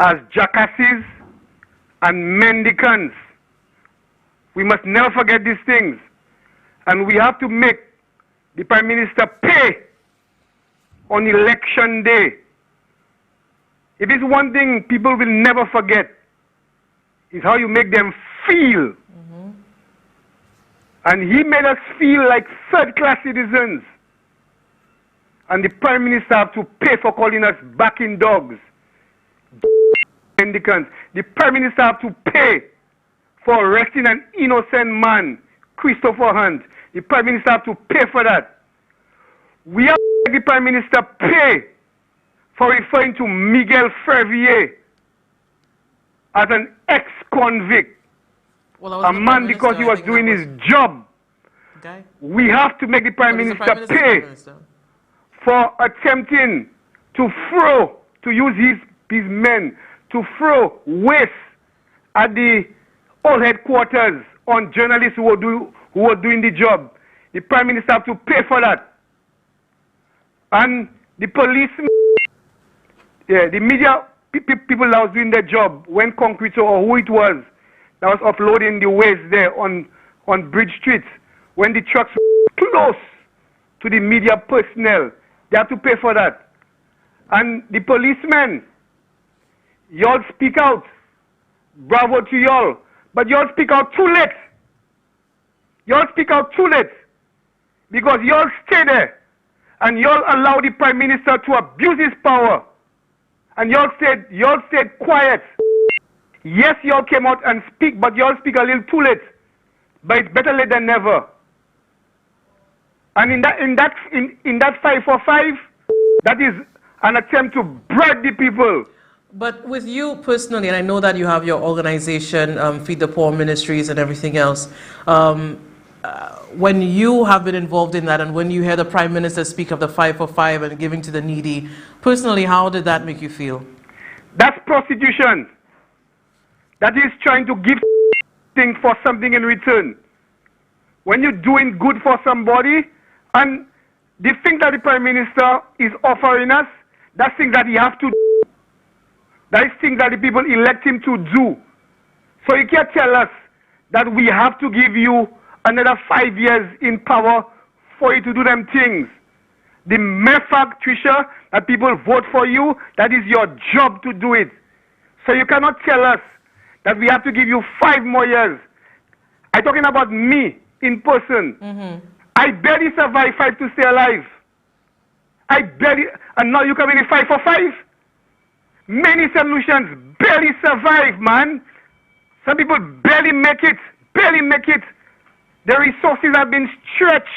as jackasses, and mendicants. We must never forget these things. And we have to make the Prime Minister pay on election day. It is one thing people will never forget, is how you make them feel. And he made us feel like third-class citizens. And the Prime Minister have to pay for calling us backing dogs, mendicants. The Prime Minister have to pay for arresting an innocent man, Christopher Hunt. The Prime Minister have to pay for that. We have to make the Prime Minister pay for referring to Miguel Fervier as an ex-convict. A man because he was doing his job. Okay. We have to make the Prime Minister pay for attempting to use his men to throw waste at the old headquarters on journalists who were doing the job. The Prime Minister have to pay for that. And the policemen, yeah, the media people that was doing their job, when Concrete or who it was, that was offloading the waste there on Bridge Street. When the trucks were close to the media personnel, they have to pay for that. And the policemen, y'all speak out. Bravo to y'all. But y'all speak out too late. Y'all speak out too late. Because y'all stay there. And y'all allow the Prime Minister to abuse his power. And y'all stayed quiet. Yes, y'all came out and speak, but y'all speak a little too late. But it's better late than never. And in that 545, that is an attempt to bribe the people. But with you personally, and I know that you have your organization, Feed the Poor Ministries and everything else, when you have been involved in that and when you hear the Prime Minister speak of the 545 and giving to the needy, personally, how did that make you feel? That's prostitution. That is trying to give things for something in return. When you're doing good for somebody, and the thing that the Prime Minister is offering us, that's things that he has to do. That is things that the people elect him to do. So you can't tell us that we have to give you another 5 years in power for you to do them things. The mere fact, Trisha, that people vote for you, that is your job to do it. So you cannot tell us that we have to give you 5 more years. I'm talking about me in person. I barely survived 5 to stay alive. And now you come in 5 for 5? Many solutions barely survive, man. Some people barely make it. The resources have been stretched.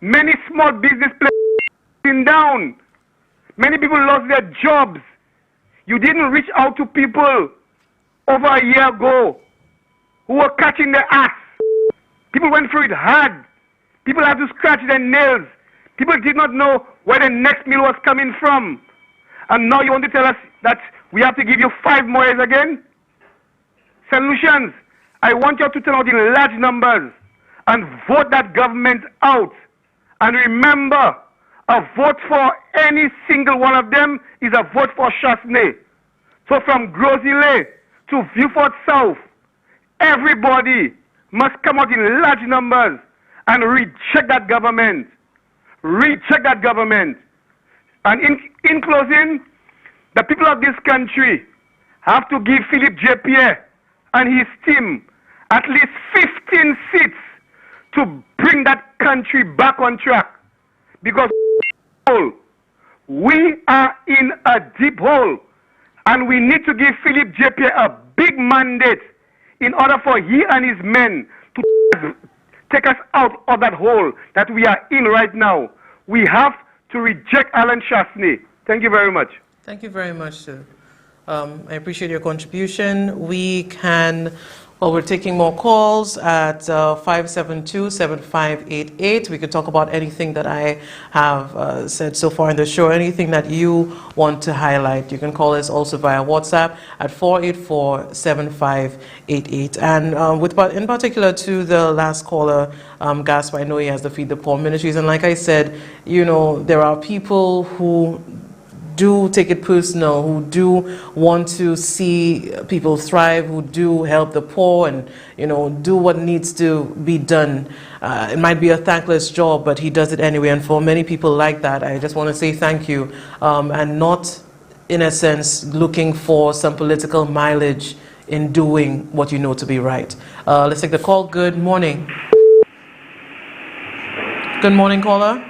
Many small business places down. Many people lost their jobs. You didn't reach out to people over a year ago who were catching their ass. People went through it hard. People had to scratch their nails. People did not know where the next meal was coming from. And now you want to tell us that we have to give you 5 more years again? Solutions. I want you to turn out in large numbers and vote that government out. And remember, a vote for any single one of them is a vote for Chasney. So from Grosile to Vieux-Fort South, everybody must come out in large numbers and reject that government. Reject that government. And in closing, the people of this country have to give Philippe J. Pierre and his team at least 15 seats to bring that country back on track. Because we are in a deep hole, and we need to give Philippe J. Pierre a big mandate in order for he and his men to take us out of that hole that we are in right now. We have to reject Alan Chasney. Thank you very much. Thank you very much, sir. I appreciate your contribution. We're taking more calls at 572-7588. We could talk about anything that I have said so far in the show, anything that you want to highlight. You can call us also via WhatsApp at 484-7588. And in particular to the last caller, Gaspar, I know he has the Feed the Poor Ministries. And like I said, there are people who do take it personal, who do want to see people thrive, who do help the poor and, do what needs to be done. It might be a thankless job, but he does it anyway. And for many people like that, I just want to say thank you. And not, in a sense, looking for some political mileage in doing what you know to be right. Let's take the call. Good morning. Good morning, caller.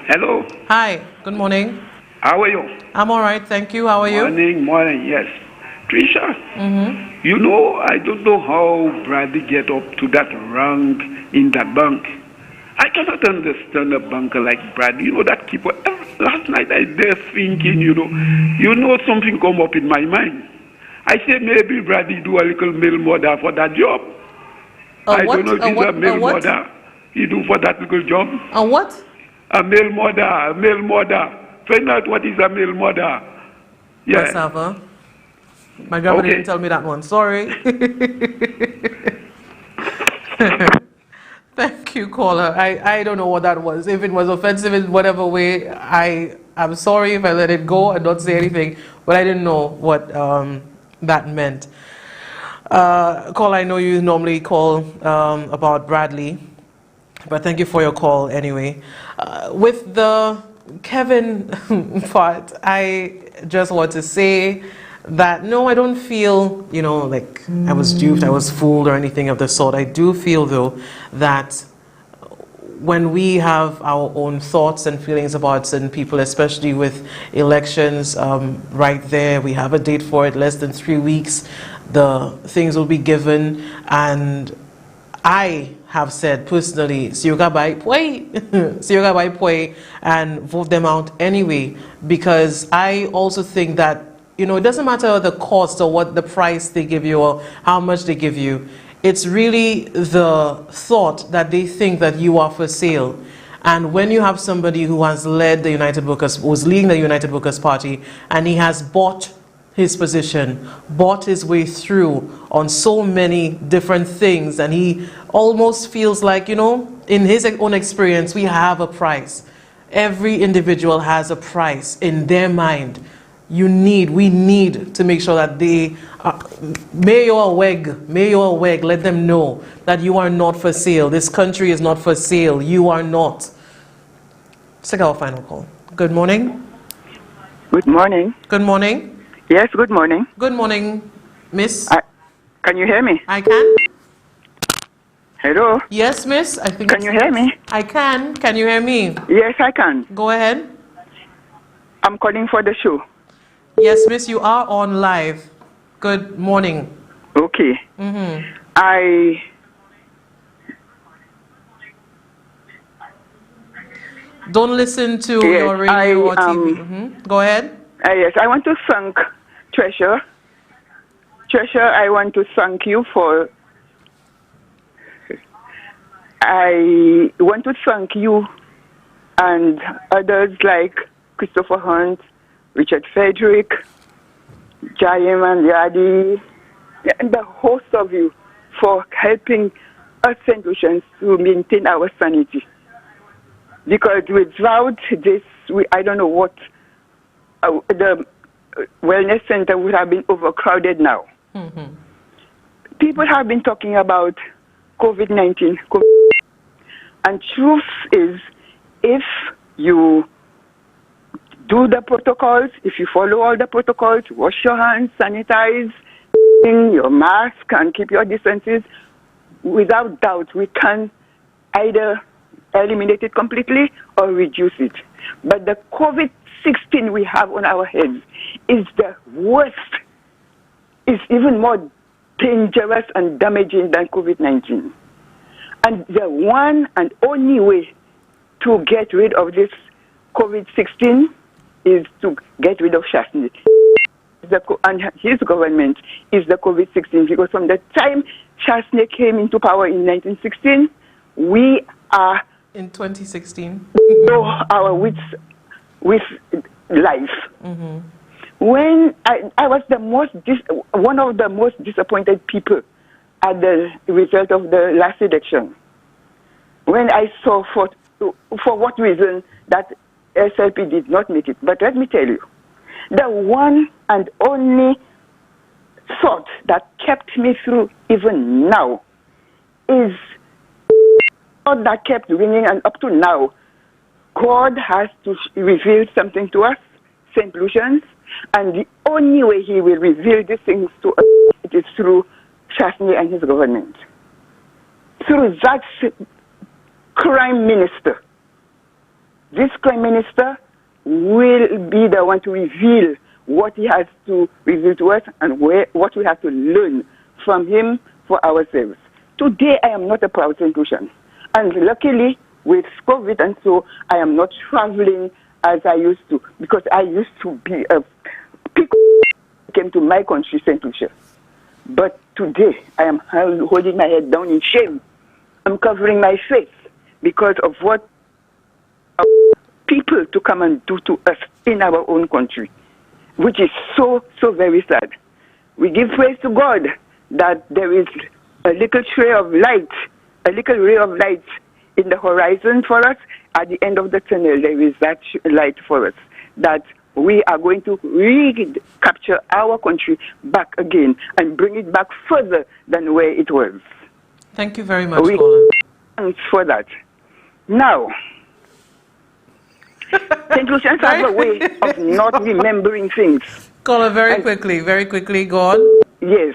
Hello. Hi, good morning. How are you? I'm all right, thank you. How are you? Morning, yes. Trisha, I don't know how Bradley get up to that rank in that bank. I cannot understand a banker like Bradley. That keeper. Last night I there thinking, something come up in my mind. I said maybe Bradley do a little mail order for that job. I don't know if he's a mail order he do for that little job. A what? A mail order. Find out what is a mail order. Yeah. Cassava. My grandma didn't tell me that one. Sorry. Thank you, caller. I don't know what that was. If it was offensive in whatever way, I'm sorry if I let it go and not say anything. But I didn't know what that meant. Caller, I know you normally call about Bradley. But thank you for your call anyway. With the Kevin part, I just want to say that no, I don't feel, like I was duped, I was fooled or anything of the sort. I do feel though that when we have our own thoughts and feelings about certain people, especially with elections right there, we have a date for it, less than 3 weeks, the things will be given, and I have said personally, Siyoga by Pwe, and vote them out anyway, because I also think that, it doesn't matter the cost or what the price they give you or how much they give you. It's really the thought that they think that you are for sale. And when you have somebody who has led the United Workers, was leading the United Workers Party, and he has bought his position, bought his way through on so many different things, and he almost feels like, in his own experience, we have a price. Every individual has a price in their mind. we need to make sure that they, Mayor Weg, let them know that you are not for sale. This country is not for sale. You are not. Let's take our final call. Good morning. Good morning. Good morning. Yes, good morning. Good morning, miss. Can you hear me? I can. Hello? Yes, miss. I think. Can you hear me? I can. Can you hear me? Yes, I can. Go ahead. I'm calling for the show. Yes, miss, you are on live. Good morning. Okay. Don't listen to your radio or TV. Go ahead. Yes, I want to thank Tresha. Tresha, I want to thank you for... I want to thank you and others like Christopher Hunt, Richard Frederick, Jayem and Yadi, and the host of you for helping us St. Lucians to maintain our sanity. Because without this, I don't know what the wellness center would have been overcrowded now. People have been talking about COVID-19. And truth is, if you do the protocols, if you follow all the protocols, wash your hands, sanitize, your mask, and keep your distances, without doubt, we can either eliminate it completely or reduce it. But the COVID-16 we have on our heads is the worst. It's even more dangerous and damaging than COVID-19. And the one and only way to get rid of this COVID-16 is to get rid of Chasney. And his government is the COVID-16, because from the time Chasney came into power in 1916, we are... In 2016? ...our with life. When I was one of the most disappointed people at the result of the last election, when I saw for what reason that SLP did not make it. But let me tell you, the one and only thought that kept me through even now is God that kept ringing, and up to now, God has to reveal something to us, St. Lucians, and the only way he will reveal these things to us, it is through Chasney and his government. Through that crime minister. This crime minister will be the one to reveal what he has to reveal to us and what we have to learn from him for ourselves. Today, I am not a proud St. Lucian. And luckily, with COVID and so, I am not traveling as I used to, because I used to be people came to my country, St. Lucia. But today, I am holding my head down in shame. I'm covering my face because of what people to come and do to us in our own country, which is so, so very sad. We give praise to God that there is a little ray of light in the horizon for us. At the end of the tunnel, there is that light for us, that we are going to recapture our country back again and bring it back further than where it was. Thank you very much, Colin. Thanks for that. Now, St. Lucians have a way of not remembering things. Colin, very quickly, go on. Yes,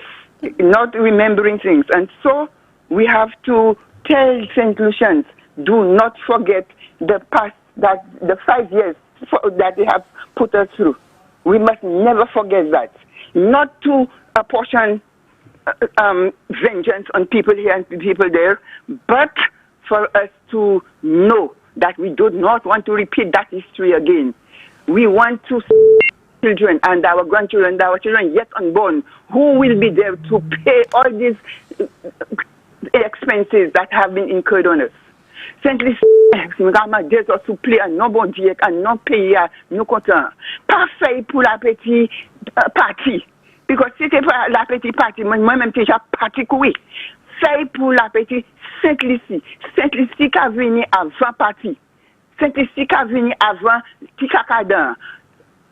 not remembering things. And so we have to tell St. Lucians, do not forget the past, that the 5 years that they have put us through. We must never forget that. Not to apportion vengeance on people here and people there, but for us to know that we do not want to repeat that history again. We want to children and our grandchildren, our children yet unborn, who will be there to pay all these expenses that have been incurred on us. Simply, des souple à non bon Dieu, à non pays, à nous content. Pas fait pour la petite partie. Because si c'est pour la petite partie, moi-même déjà parti courir. Fait pour la petite Saint-Lucie. Saint-Lucie qui a venu avant parti. Saint-Lucie qui a venu avant Tikacadan.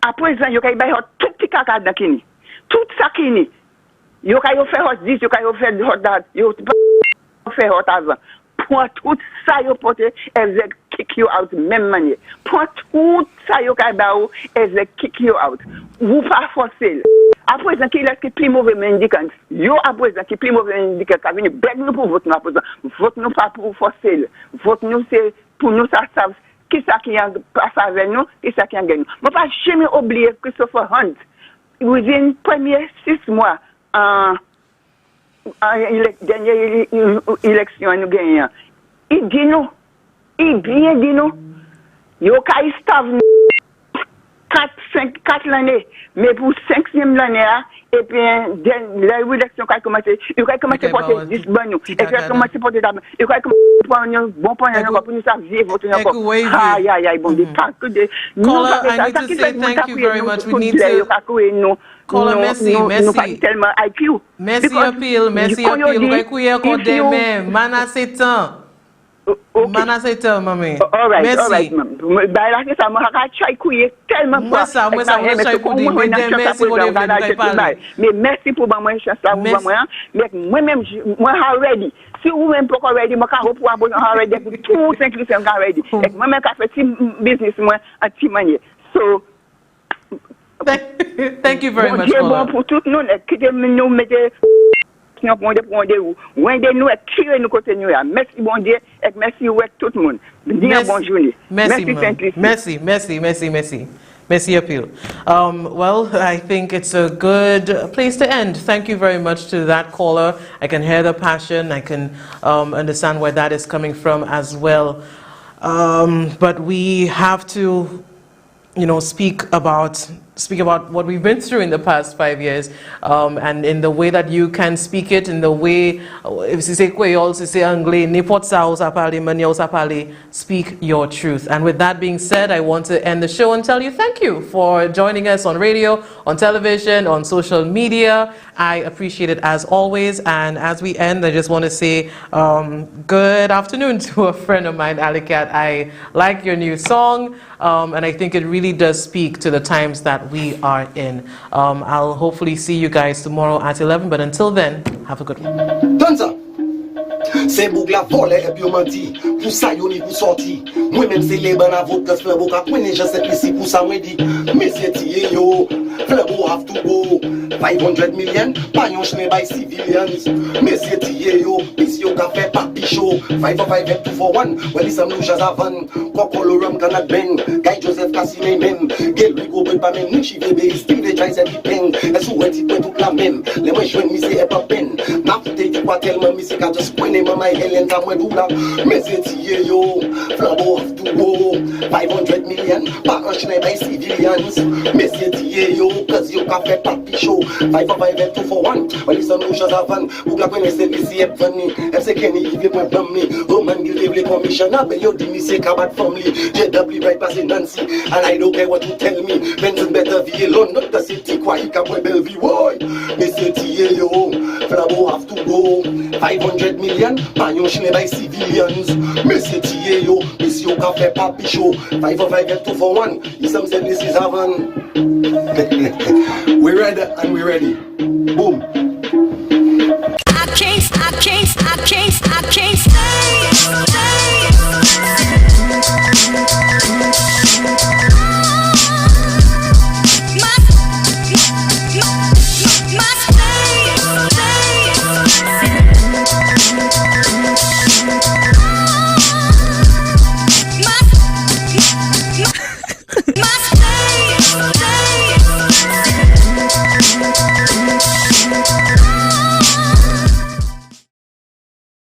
à présent, yo kay bay tout petit caca dans kini. Tout ça kini. Yo kay yo faire hot this, yo kay yo faire hot that. Yo faire hot avant. Point tout ça yo porte exec kick you out même manière. Point tout ça yo kay ba ou exec kick you out. Vous pas forcer. À présent qui est plus mauvais mendicant. Yo à présent qui plus mauvais mendicant ka venu beg nous pour vote nous à présent. Vote nous pas pour forcer. Vote nous c'est pour nous ça savent qui ça qui a passé avec nous, qui ça qui a gagné. Moi pas jamais oublier Christopher Hunt. Within premier 6 mois dernière élection nous gagnons. Il dit nous, il bien dit nous, yo kay stav 4 l'année, mais pour 5e l'année, et puis l'élection qui a commencé, il a commencé à porter 10 bonnes, et puis il a commencé à porter d'abord, il a commencé à prendre un bon point pour nous savoir voter encore. Aïe, aïe, aïe, bon, des pas que des. Caller, I need to say thank you very much. We need to. Caller, merci. Tellement IQ. Merci appeal. Kuye kodeme, mana setan. Mana setan, mami. All right, merci. All right, bah là que ça m'a try couiller tellement moi ça try couiller merci pour mais merci pour moi chance ça pour moi mais moi même moi ready si vous même pas ready moi can pour ready pour tout inclusion ready et moi même ka fait business moi en petit manière so thank you very much bon pour tout nous qui nous mettez merci bon Dieu et merci tout le monde. Bonne journée. Merci appeal. Well, I think it's a good place to end. Thank you very much to that caller. I can hear the passion. I can understand where that is coming from as well. But we have to, speak about what we've been through in the past 5 years, and in the way that you can speak it, in the way, if you say Creole, if you say Anglais, n'importe ça, ou ça parle, mania, ou ça parle, speak your truth. And with that being said, I want to end the show and tell you thank you for joining us on radio, on television, on social media. I appreciate it as always. And as we end, I just want to say good afternoon to a friend of mine, Alicat. I like your new song, and I think it really does speak to the times that we are in. I'll hopefully see you guys tomorrow at 11, but until then, have a good one. C'est boug la vole et puis on m'a dit pour ça yon ni pour sortir moi même c'est les ban avot que faire boka connait je sais ici pour ça moi dit monsieur tié yo Flebo have to go 500 million pas yon chne by civilians monsieur tié yo ici yo ka fait papi show 5 2 for 1 well is some lujas avan kokolo rum cannot ben guy Joseph Cassine même gel we go pas même ni chi bébé still they try set pen et sou wet it tout la même les moi joine monsieur et pas pen n'a fait du quoi tellement monsieur ka just point mama Helen Tamwe Dula, Messi yo, Flabo have to go, 500 million, pas un chien by civilians, Messi yo, cause you can fait papi show, 5 2 for 1, well it's a no shots avant, ou la connaissez ici est venu, FC Kenny, il veut point bammi, Roman give the commissioner, but you didn't say cabat family, JW right passing Nancy, and I don't care what you tell me, Benson better be alone, not the city, quoi, you can point Bellevue, boy, Messi yo, Flabo have to go, 500 million, pas yon chine by civilians. Monsieur tiye yo, monsieur yo ka fait papi show. 5 2 for 1, is some say this is heaven. We're ready and we're ready. Boom. I can't